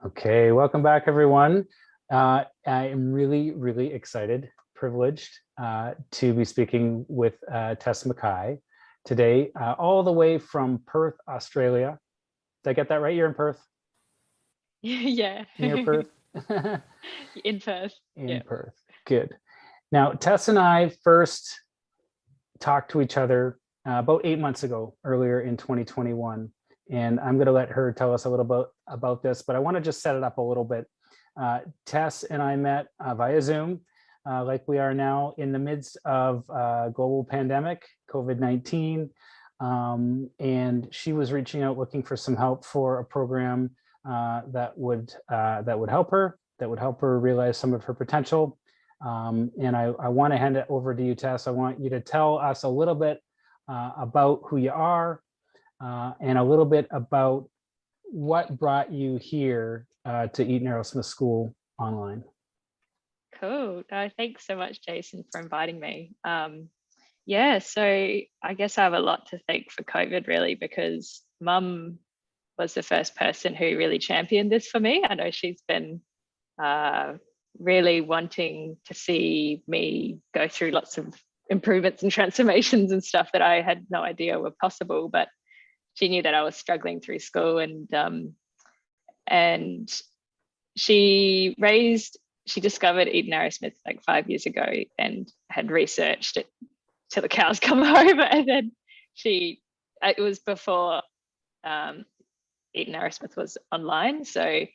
Okay, welcome back, everyone. I am really excited, privileged to be speaking with Tess MacKay today, all the way from Perth, Australia. Did I get that right? You're in Perth? Yeah. Near Perth? In Perth. In Perth. Good. Now, Tess and I first talked to each other about 8 months ago, earlier in 2021. And I'm going to let her tell us a little bit about this, but I want to just set it up a little bit. Tess and I met via Zoom, like we are now in the midst of global pandemic, COVID-19. And she was reaching out looking for some help for a program that would help her, realize some of her potential. And I want to hand it over to you, Tess. I want you to tell us a little bit about who you are, and a little bit about what brought you here to Eaton Arrowsmith School online. Cool. Thanks so much, Jason, for inviting me. Yeah, so I guess I have a lot to thank for COVID, really, because Mum was the first person who really championed this for me. I know she's been really wanting to see me go through lots of improvements and transformations and stuff that I had no idea were possible, but she knew that I was struggling through school, and she discovered Eaton Arrowsmith like 5 years ago and had researched it till the cows come home. And then it was before Eaton Arrowsmith was online. So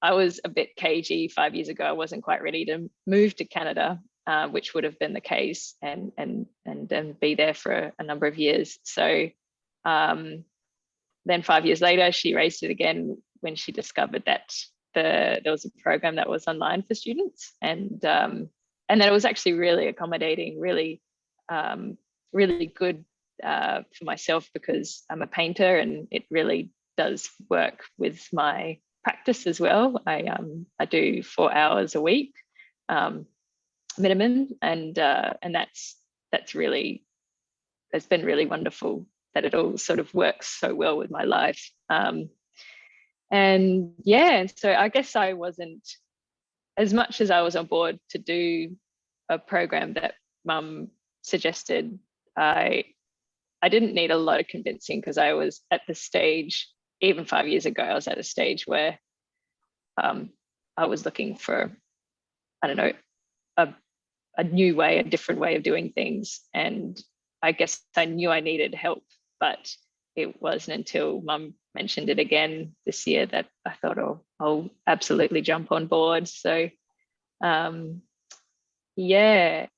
I was a bit cagey 5 years ago. I wasn't quite ready to move to Canada, which would have been the case, and be there for a number of years. So then 5 years later, she raised it again when she discovered that there was a program that was online for students, and that it was actually really accommodating, really good for myself, because I'm a painter and it really does work with my practice as well. I do 4 hours a week minimum, and that's it's been really wonderful that it all sort of works so well with my life. And so I guess I wasn't, as much as I was on board to do a program that Mum suggested, I didn't need a lot of convincing, because I was at the stage, even 5 years ago, I was at a stage where I was looking for, I don't know, a new way, a different way of doing things. And I guess I knew I needed help, but it wasn't until Mum mentioned it again this year that I thought, oh, I'll absolutely jump on board. So I'm trying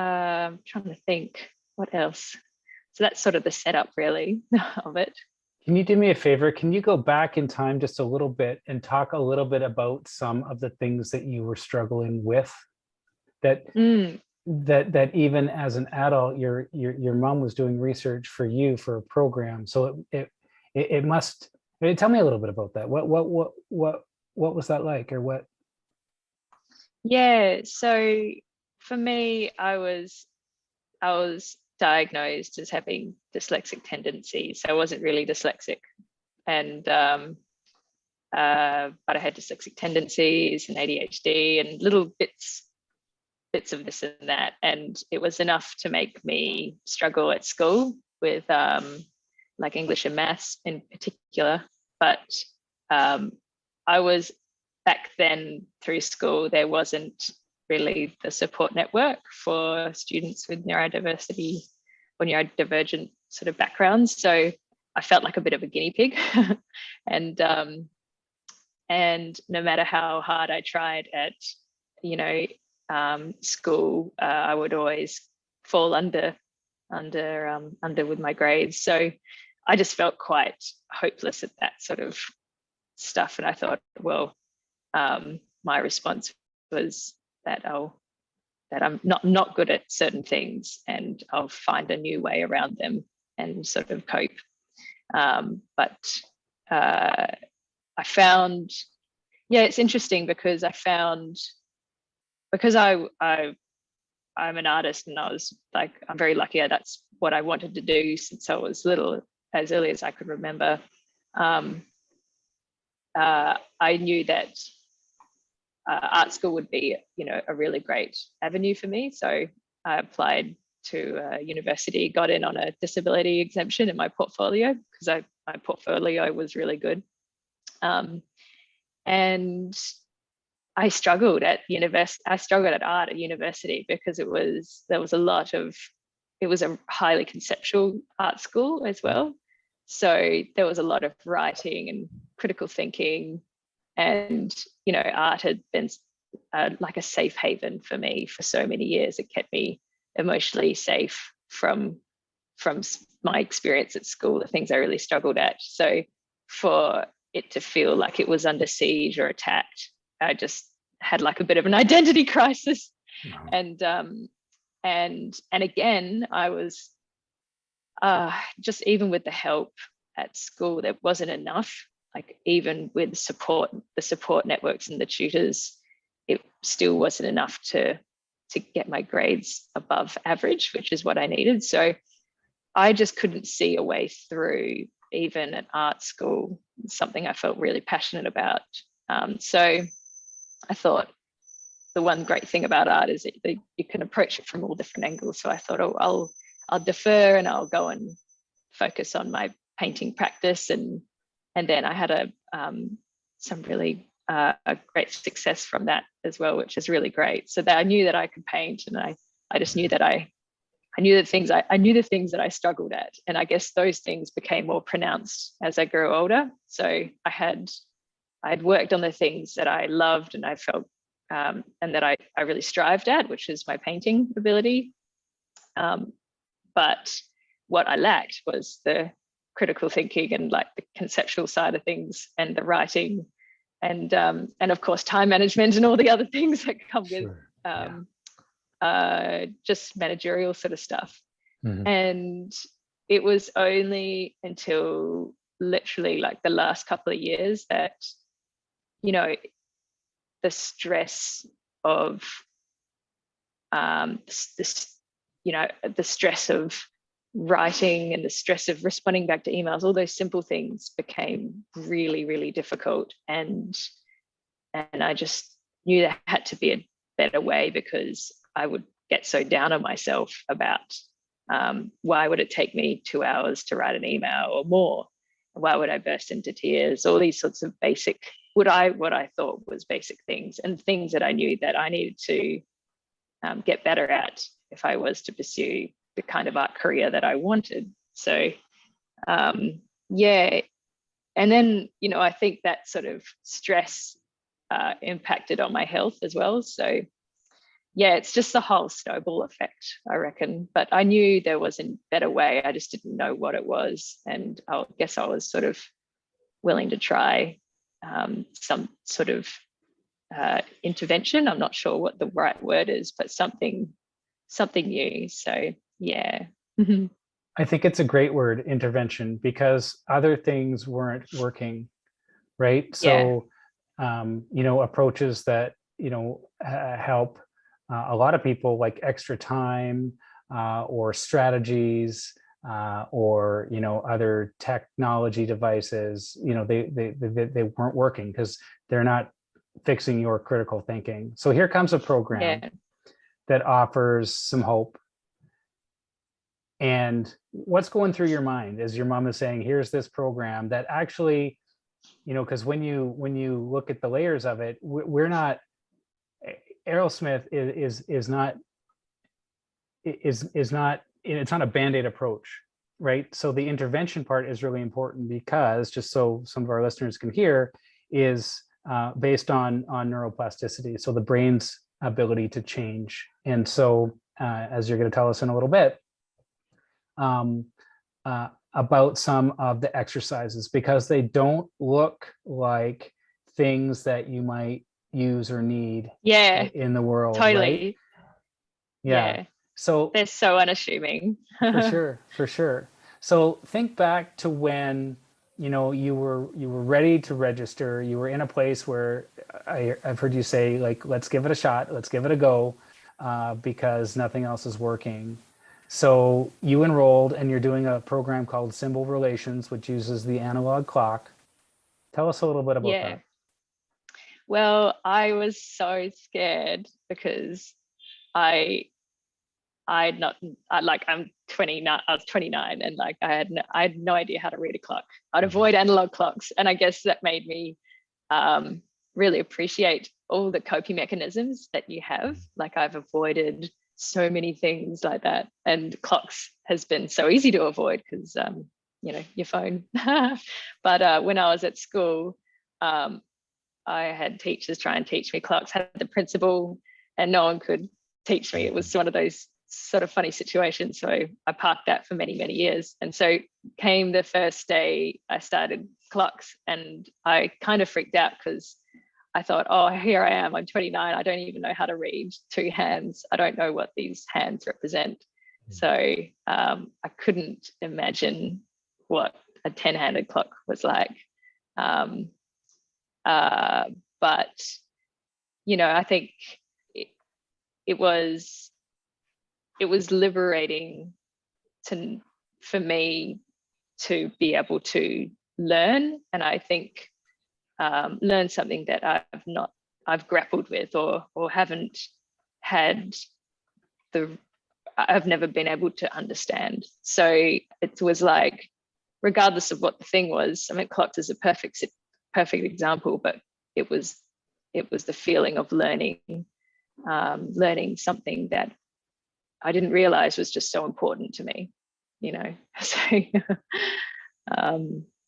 to think what else. So that's sort of the setup, really, of it. Can you do me a favor? Can you go back in time just a little bit and talk a little bit about some of the things that you were struggling with, that even as an adult, your mom was doing research for you for a program. So it must, tell me a little bit about that. What was that like, or what? Yeah, so for me, I was diagnosed as having dyslexic tendencies. So I wasn't really dyslexic, and but I had dyslexic tendencies and ADHD and little bits of this and that, and it was enough to make me struggle at school with like English and maths in particular. But I was, back then through school, there wasn't really the support network for students with neurodiversity or neurodivergent sort of backgrounds. So I felt like a bit of a guinea pig. And no matter how hard I tried at, school, I would always fall under with my grades. So I just felt quite hopeless at that sort of stuff. And I thought, well, my response was that I'm not good at certain things, and I'll find a new way around them and sort of cope. But I found, it's interesting, because I found, because I'm an artist, and I was like, I'm very lucky. That's what I wanted to do since I was little, as early as I could remember. I knew that art school would be, a really great avenue for me. So I applied to university, got in on a disability exemption in my portfolio because my portfolio was really good. And I struggled at university. I struggled at art at university because it was a highly conceptual art school as well. So there was a lot of writing and critical thinking, and art had been like a safe haven for me for so many years. It kept me emotionally safe from my experience at school, the things I really struggled at. So for it to feel like it was under siege or attacked, I just had like a bit of an identity crisis. Wow. And again, I was just, even with the help at school, there wasn't enough. Like even with the support networks and the tutors, it still wasn't enough to get my grades above average, which is what I needed. So I just couldn't see a way through, even at art school, something I felt really passionate about. So I thought the one great thing about art is that you can approach it from all different angles. So I thought, I'll defer and I'll go and focus on my painting practice. And then I had some really a great success from that as well, which is really great. So that I knew that I could paint, and I just knew that I knew the things that I struggled at. And I guess those things became more pronounced as I grew older. So I had worked on the things that I loved and I felt and that I really strived at, which is my painting ability. But what I lacked was the critical thinking and like the conceptual side of things, and the writing, and of course time management and all the other things that come with just managerial sort of stuff. Mm-hmm. And it was only until literally like the last couple of years that, the stress of the stress of writing and the stress of responding back to emails, all those simple things became really, really difficult. And I just knew there had to be a better way, because I would get so down on myself about why would it take me 2 hours to write an email or more? Why would I burst into tears? All these sorts of basic, what I thought was basic things, and things that I knew that I needed to get better at if I was to pursue the kind of art career that I wanted. So yeah. And then, I think that sort of stress impacted on my health as well. So yeah, it's just the whole snowball effect, I reckon. But I knew there was a better way. I just didn't know what it was. And I guess I was sort of willing to try some sort of intervention. I'm not sure what the right word is, but something new. So yeah. I think it's a great word, intervention, because other things weren't working, right? So, approaches that, help a lot of people, like extra time or strategies or, other technology devices, they weren't working because they're not fixing your critical thinking. So here comes a program that offers some hope. And what's going through your mind as your mom is saying, here's this program that actually, because when you look at the layers of it, we're not, Arrowsmith is not, it's not a Band-Aid approach, right? So the intervention part is really important, because just so some of our listeners can hear, is based on neuroplasticity. So the brain's ability to change. And so as you're going to tell us in a little bit, about some of the exercises, because they don't look like things that you might use or need in the world. Totally. Right? Yeah. So they're so unassuming. For sure. So think back to when, you were ready to register. You were in a place where I've heard you say, like, let's give it a shot. Let's give it a go, because nothing else is working. So you enrolled, and you're doing a program called Symbol Relations, which uses the analog clock. Tell us a little bit about Yeah. that. Well, I was so scared because I I'd not like I'm 29, I was 29, and like I had no idea how to read a clock. I'd avoid analog clocks, and I guess that made me really appreciate all the coping mechanisms that you have. Like I've avoided so many things like that, and clocks has been so easy to avoid because your phone. But when I was at school, I had teachers try and teach me clocks, had the principal, and no one could teach me. It was one of those sort of funny situations. So I parked that for many, many years. And so came the first day I started clocks, and I kind of freaked out because I thought, oh, here I am, I'm 29. I don't even know how to read two hands. I don't know what these hands represent. So I couldn't imagine what a 10-handed clock was like. But I think it was liberating for me to be able to learn, and I think learn something that I've grappled with or haven't had I've never been able to understand. So it was like, regardless of what the thing was, I mean, clocks is a perfect example, but it was the feeling of learning something that I didn't realize was just so important to me, So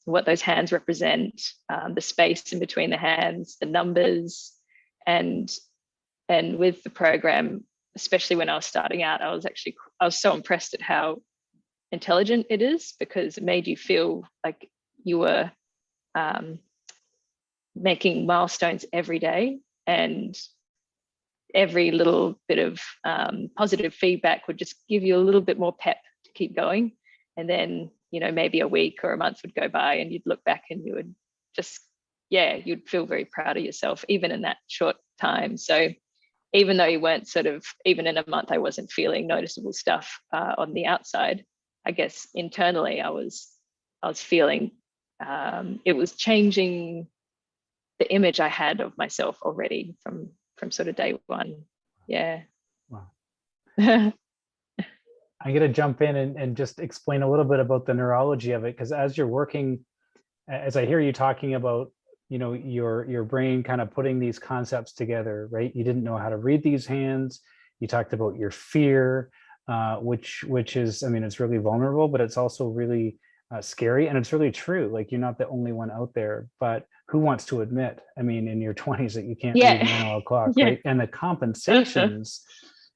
what those hands represent, the space in between the hands, the numbers, and with the program, especially when I was starting out, I was so impressed at how intelligent it is, because it made you feel like you were making milestones every day, and every little bit of positive feedback would just give you a little bit more pep to keep going. And then, maybe a week or a month would go by, and you'd look back and you would just, you'd feel very proud of yourself, even in that short time. So even though you weren't even in a month, I wasn't feeling noticeable stuff on the outside, I guess internally I was feeling it was changing the image I had of myself already from sort of day one. Yeah. Wow. I'm going to jump in and just explain a little bit about the neurology of it, because as you're working, as I hear you talking about, your brain kind of putting these concepts together, right? You didn't know how to read these hands. You talked about your fear, which is, I mean, it's really vulnerable, but it's also really scary, and it's really true. Like, you're not the only one out there, but who wants to admit, I mean, in your 20s that you can't read an analog clock, right? And the compensations,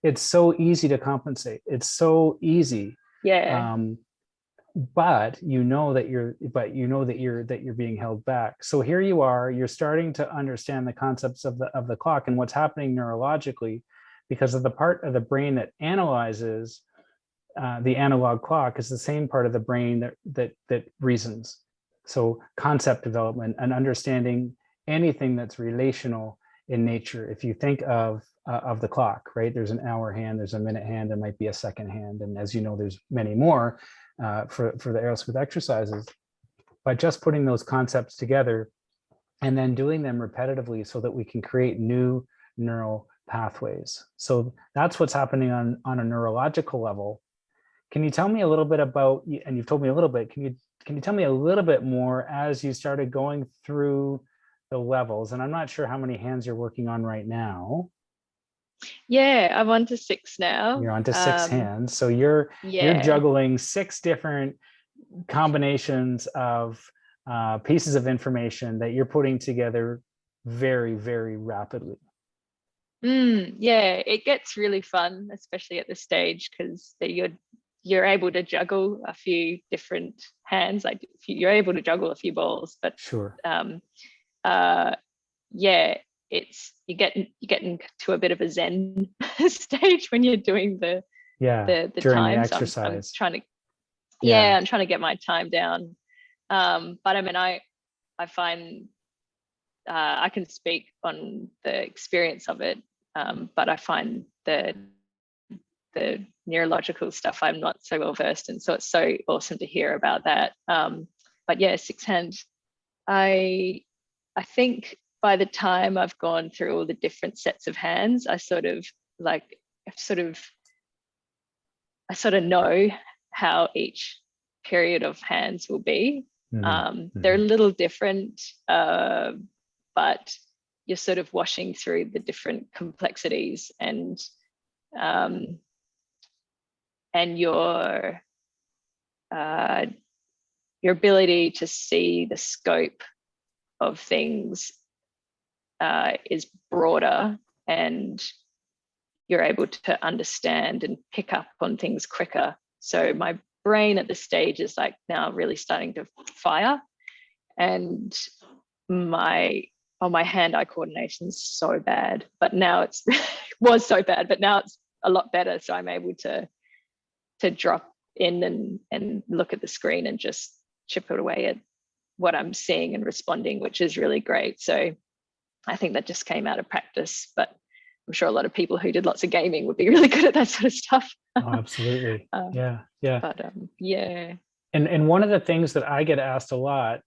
it's so easy to compensate. It's so easy. But you know that you're being held back. So here you are, you're starting to understand the concepts of the clock and what's happening neurologically, because of the part of the brain that analyzes the analog clock is the same part of the brain that reasons. So concept development and understanding anything that's relational in nature. If you think of the clock, right? There's an hour hand, there's a minute hand, there might be a second hand, and as you know, there's many more for the Arrowsmith exercises. But just putting those concepts together and then doing them repetitively so that we can create new neural pathways. So that's what's happening on a neurological level. Can you tell me a little bit about, and you've told me a little bit, can you tell me a little bit more as you started going through the levels? And I'm not sure how many hands you're working on right now. Yeah, I'm on to 6 now. You're on to 6 hands. So you're juggling 6 different combinations of pieces of information that you're putting together very, very rapidly. Yeah, it gets really fun, especially at this stage, because you're able to juggle a few different hands. Like you're able to juggle a few balls, but sure. It's you're getting to a bit of a zen stage when you're doing the times. I'm trying to I'm trying to get my time down. But I mean, I find I can speak on the experience of it, but I find the neurological stuff I'm not so well versed in, so it's so awesome to hear about that. But yeah, 6 hand I think by the time I've gone through all the different sets of hands, I sort of know how each period of hands will be. They're a little different, but you're sort of washing through the different complexities and your ability to see the scope of things is broader, and you're able to understand and pick up on things quicker. So my brain at this stage is like now really starting to fire, and my hand-eye coordination is so bad, but now it's was so bad, but now it's a lot better. So I'm able to drop in and look at the screen and just chip it away at what I'm seeing and responding, which is really great. So I think that just came out of practice, but I'm sure a lot of people who did lots of gaming would be really good at that sort of stuff. Oh, absolutely. Yeah. But yeah. And one of the things that I get asked a lot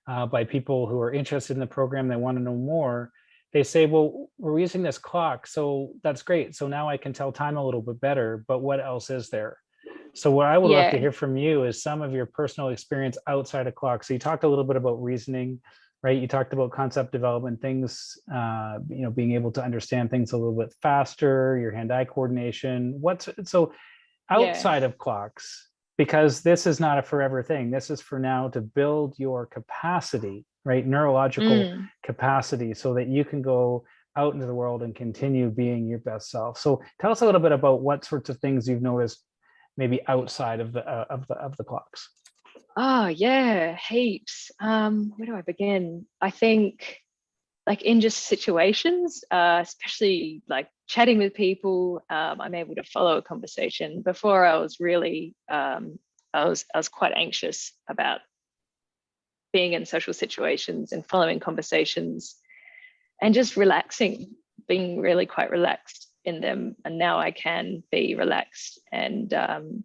by people who are interested in the program, they want to know more. They say, well, we're using this clock, so that's great. So now I can tell time a little bit better, but what else is there? So what I would love to hear from you is some of your personal experience outside of clock. So you talked a little bit about reasoning, right? You talked about concept development, things, being able to understand things a little bit faster, your hand-eye coordination. So outside of clocks, because this is not a forever thing. This is for now to build your capacity, right? Neurological capacity, so that you can go out into the world and continue being your best self. So tell us a little bit about what sorts of things you've noticed maybe outside of the clocks. Oh yeah, heaps. Where do I begin? I think like in just situations, especially like chatting with people, I'm able to follow a conversation. Before I was really, I was quite anxious about being in social situations and following conversations and just relaxing, being really quite relaxed in them. And now I can be relaxed. And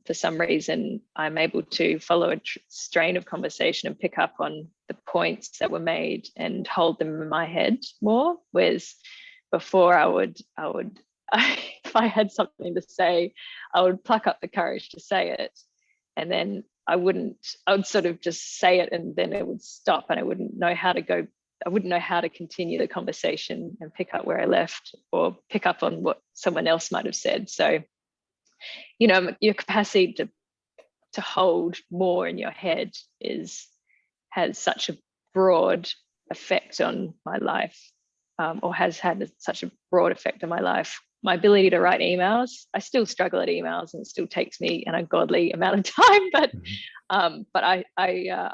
for some reason, I'm able to follow a strain of conversation and pick up on the points that were made and hold them in my head more. Whereas before I would if I had something to say, I would pluck up the courage to say it. And then I would sort of just say it, and then it would stop, and I wouldn't know how to continue the conversation and pick up where I left, or pick up on what someone else might have said. So, your capacity to hold more in your head has such a broad effect on my life, or has had such a broad effect on my life. My ability to write emails, I still struggle at emails, and it still takes me an ungodly amount of time, but I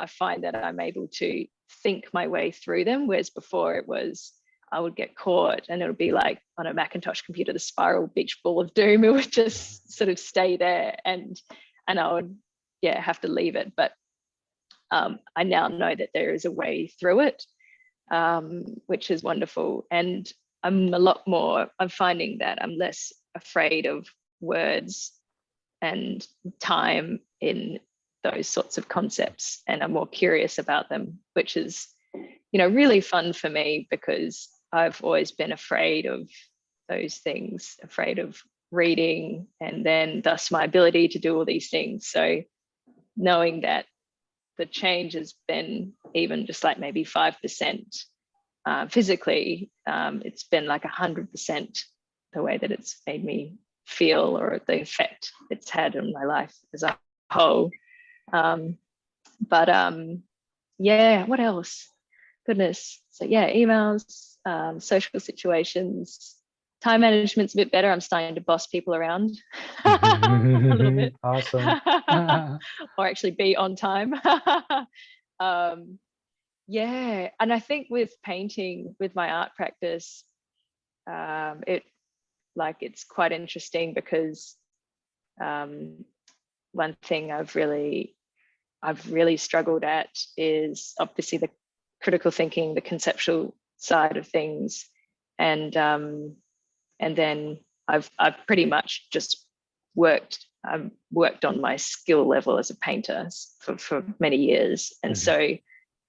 find that I'm able to think my way through them, whereas before it was I would get caught, and it would be like on a Macintosh computer, the spiral beach ball of doom. It would just sort of stay there, and I would have to leave it. But I now know that there is a way through it, which is wonderful. And I'm finding that I'm less afraid of words and time in those sorts of concepts, and I'm more curious about them, which is, really fun for me, because I've always been afraid of those things, afraid of reading, and then thus my ability to do all these things. So knowing that the change has been even just like maybe 5%, physically, it's been like 100% the way that it's made me feel, or the effect it's had on my life as a whole. What else? Goodness. So emails, social situations, time management's a bit better. I'm starting to boss people around a little bit. Awesome. Or actually be on time. And I think with painting, with my art practice, it's quite interesting, because one thing I've really struggled at is obviously the critical thinking, the conceptual side of things, and then I've pretty much just worked on my skill level as a painter for many years, and so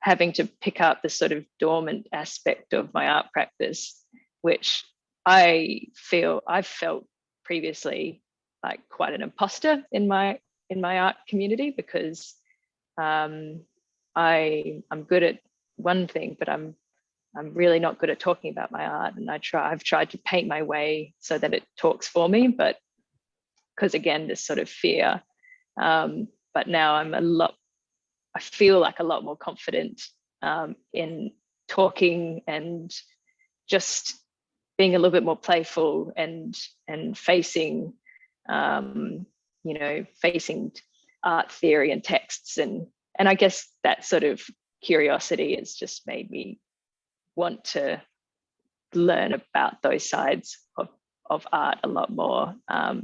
having to pick up the sort of dormant aspect of my art practice, which I've felt previously like quite an imposter in my art community, because I'm good at one thing, but I'm really not good at talking about my art. And I've tried to paint my way so that it talks for me, but because again, this sort of fear. But now I feel like a lot more confident in talking and just being a little bit more playful and facing, facing art theory and texts. And I guess that sort of curiosity has just made me want to learn about those sides of art a lot more.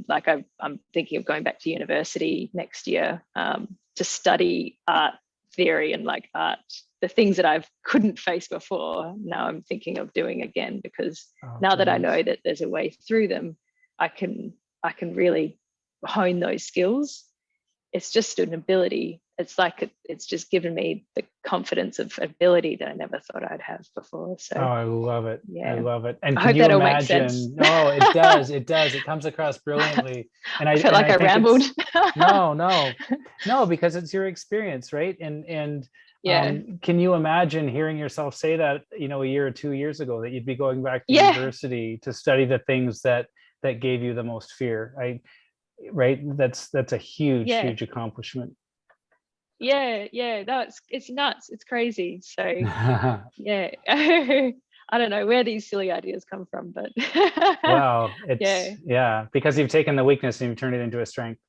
Like I'm thinking of going back to university next year to study art theory and like art, the things that I couldn't face before. Now I'm thinking of doing again, because now that I know that there's a way through them, I can really hone those skills. It's just an ability. It's like it's just given me the confidence of ability that I never thought I'd have before. So I love it. Yeah. I love it. And I can hope you that all makes imagine? sense. No, it does. It does. It comes across brilliantly. And I felt like I think rambled. No, because it's your experience, right? And Yeah. Can you imagine hearing yourself say that, a year or 2 years ago, that you'd be going back to Yeah. university to study the things that gave you the most fear? Right? That's a huge accomplishment. Yeah. No, it's nuts. It's crazy. So yeah. I don't know where these silly ideas come from, but well, it's because you've taken the weakness and you've turned it into a strength.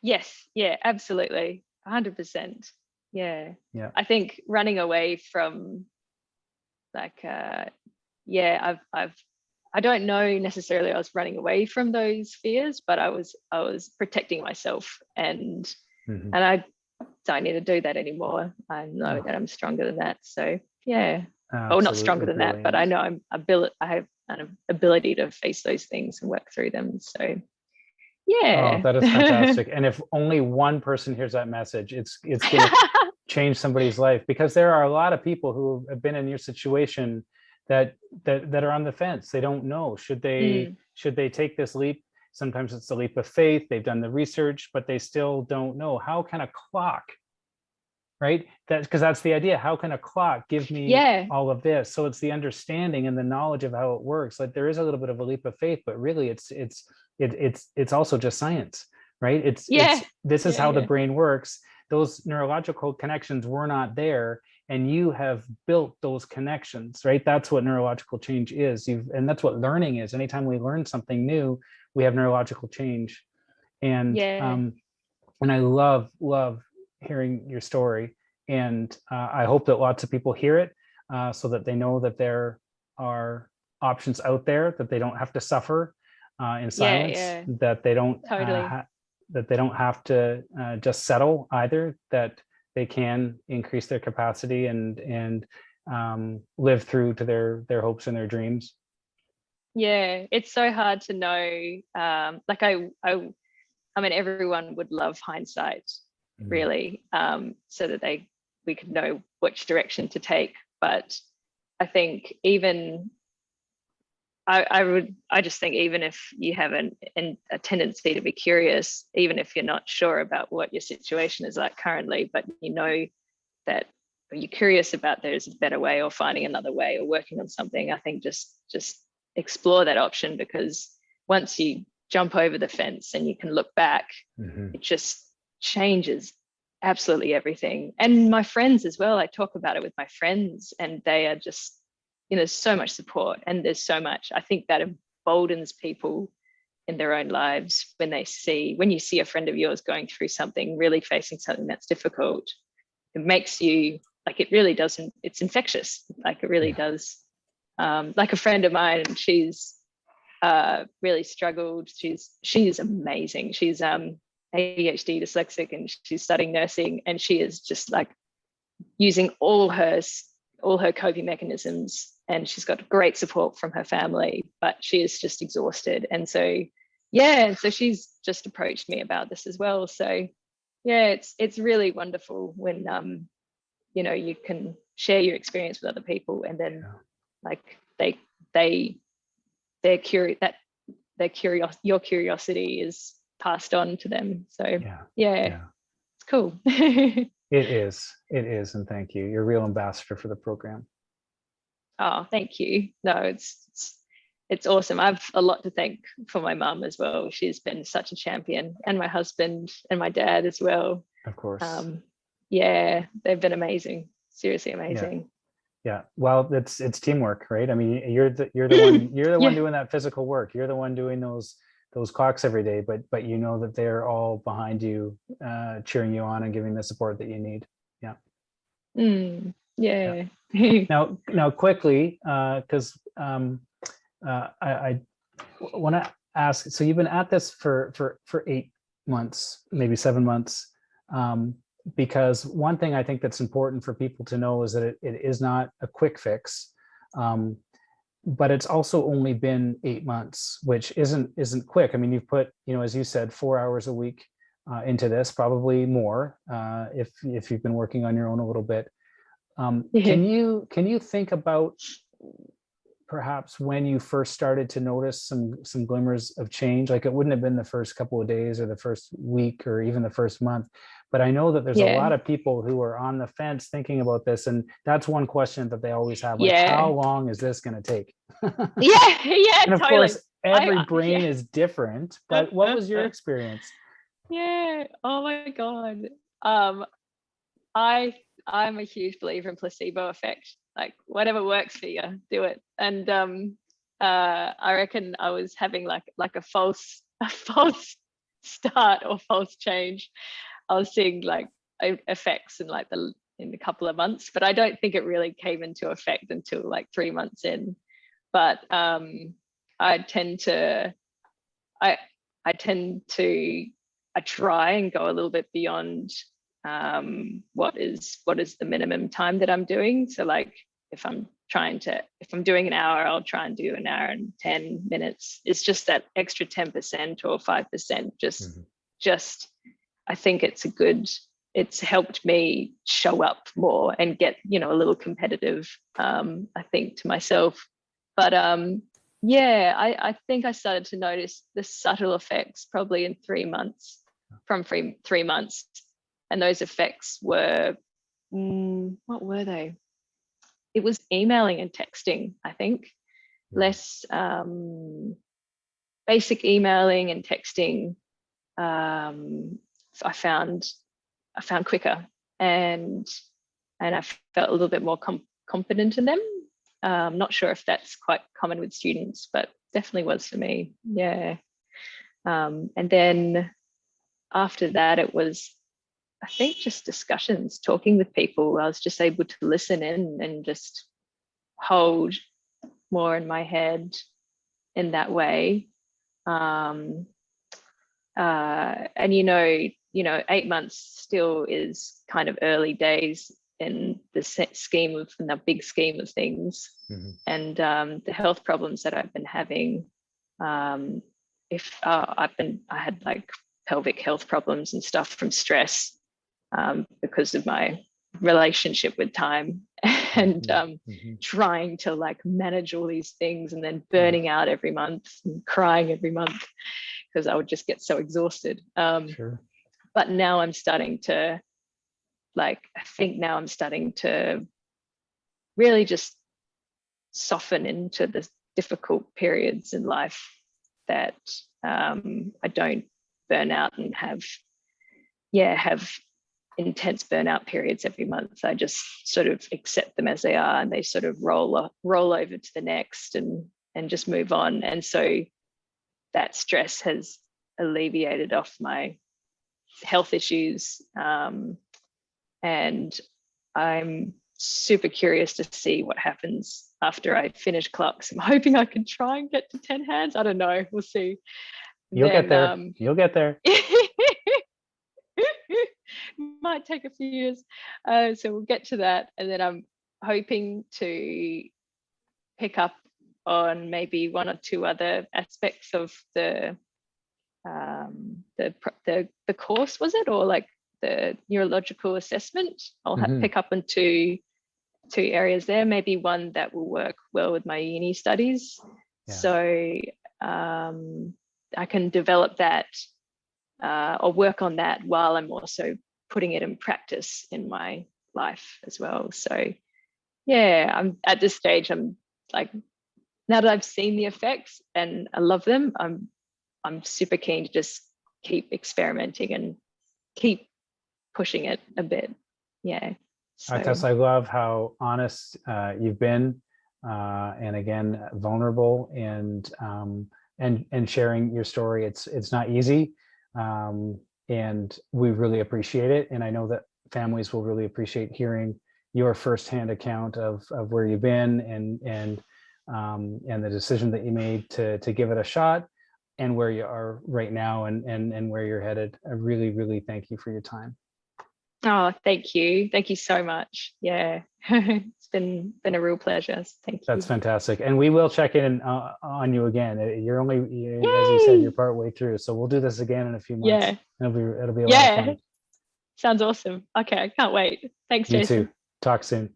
Yes, yeah, absolutely. 100%. Yeah. I think running away from like I don't know necessarily I was running away from those fears, but I was protecting myself, and I don't need to do that anymore. I know that I'm stronger than that. So yeah. Well, not stronger than that, but I know I have an ability to face those things and work through them. So yeah. Oh, that is fantastic. And if only one person hears that message, it's going to change somebody's life, because there are a lot of people who have been in your situation that are on the fence. They don't know, should they take this leap? Sometimes it's the leap of faith. They've done the research, but they still don't know. How can a clock, right? Because that's the idea. How can a clock give me all of this? So it's the understanding and the knowledge of how it works. Like there is a little bit of a leap of faith, but really it's also just science, right? This is how the brain works. Those neurological connections were not there, and you have built those connections, right? That's what neurological change is. And that's what learning is. Anytime we learn something new, we have neurological change. And and I love hearing your story, and I hope that lots of people hear it, so that they know that there are options out there, that they don't have to suffer in silence, that they don't that they don't have to just settle either, that they can increase their capacity and live through to their hopes and their dreams. Yeah, it's so hard to know. Like I mean, everyone would love hindsight, really, so that we could know which direction to take. But I think I just think even if you have a tendency to be curious, even if you're not sure about what your situation is like currently, but you know that you're curious about there's a better way or finding another way or working on something, I think just explore that option, because once you jump over the fence and you can look back, it just changes absolutely everything. And my friends as well, I talk about it with my friends, and they are just, so much support, and there's so much, I think, that emboldens people in their own lives when you see a friend of yours going through something, really facing something that's difficult. It makes you, like, it really doesn't, it's infectious, like it really does. Like a friend of mine, and she's really struggled. She's amazing. She's ADHD, dyslexic, and she's studying nursing, and she is just like using all her coping mechanisms, and she's got great support from her family, but she is just exhausted. And so she's just approached me about this as well. So it's really wonderful when you can share your experience with other people, and then like they're curious, that your curiosity is passed on to them. So it's cool. It is, and thank you. You're a real ambassador for the program. Oh, thank you. No, it's awesome. I've a lot to thank for my mum as well. She's been such a champion, and my husband and my dad as well. Of course. Yeah, they've been amazing. Seriously amazing. Yeah. Well, it's teamwork, right? I mean, you're the one doing that physical work. You're the one doing those clocks every day, but you know that they're all behind you, cheering you on and giving the support that you need. Yeah. Yeah. Now quickly, because I want to ask, so you've been at this for 8 months, maybe 7 months, because one thing I think that's important for people to know is that it is not a quick fix, but it's also only been 8 months, which isn't quick. I mean, you've put, as you said, 4 hours a week into this, probably more, if you've been working on your own a little bit. Can you think about perhaps when you first started to notice some glimmers of change? Like, it wouldn't have been the first couple of days or the first week or even the first month, but I know that there's a lot of people who are on the fence thinking about this, and that's one question that they always have, like, how long is this going to take? And of course, every brain is different, but what was your experience? Oh my God. I'm a huge believer in placebo effect. Like, whatever works for you, do it. And I reckon I was having like a false start or false change. I was seeing like effects in in a couple of months, but I don't think it really came into effect until like 3 months in. But I try and go a little bit beyond what is the minimum time that I'm doing. So like, if I'm doing an hour, I'll try and do an hour and 10 minutes. It's just that extra 10% or 5%. Just I think it's helped me show up more and get, a little competitive, I think, to myself. But I think I started to notice the subtle effects probably in 3 months, from 3 months. And those effects were, what were they? It was emailing and texting, I think. Less basic emailing and texting. I found quicker, and I felt a little bit more confident in them. Not sure if that's quite common with students, but definitely was for me. Yeah. And then after that, it was, I think, just discussions, talking with people. I was just able to listen in and just hold more in my head in that way. And 8 months still is kind of early days in the big scheme of things. And the health problems that I've been having, I had like pelvic health problems and stuff from stress, because of my relationship with time, and trying to like manage all these things, and then burning out every month and crying every month because I would just get so exhausted. But now I'm starting to really just soften into the difficult periods in life, that I don't burn out and have intense burnout periods every month. I just sort of accept them as they are, and they sort of roll over to the next and just move on. And so that stress has alleviated off my health issues. And I'm super curious to see what happens after I finish clocks. I'm hoping I can try and get to 10 hands. I don't know. We'll see. You'll get there. You'll get there. Might take a few years. So we'll get to that. And then I'm hoping to pick up on maybe 1 or 2 other aspects of the course, was it? Or like the neurological assessment. I'll Mhm. pick up on two areas there, maybe one that will work well with my uni studies. Yeah. So I can develop that or work on that while I'm also putting it in practice in my life as well. So yeah, I'm at this stage, I'm like, now that I've seen the effects and I love them, I'm super keen to just keep experimenting and keep pushing it a bit. Yeah. So Tess, I love how honest you've been, and again, vulnerable, and sharing your story. It's not easy, and we really appreciate it. And I know that families will really appreciate hearing your firsthand account of where you've been, and the decision that you made to give it a shot, and where you are right now, and where you're headed. I really, really thank you for your time. oh, thank you so much. Yeah. It's been a real pleasure. Thank you. That's fantastic. And we will check in on you again. You're only, as you Yay! said, you're part way through. So we'll do this again in a few months. Yeah. It'll be a lot of fun. Sounds awesome. Okay, I can't wait. Thanks, You Jason. too. Talk soon.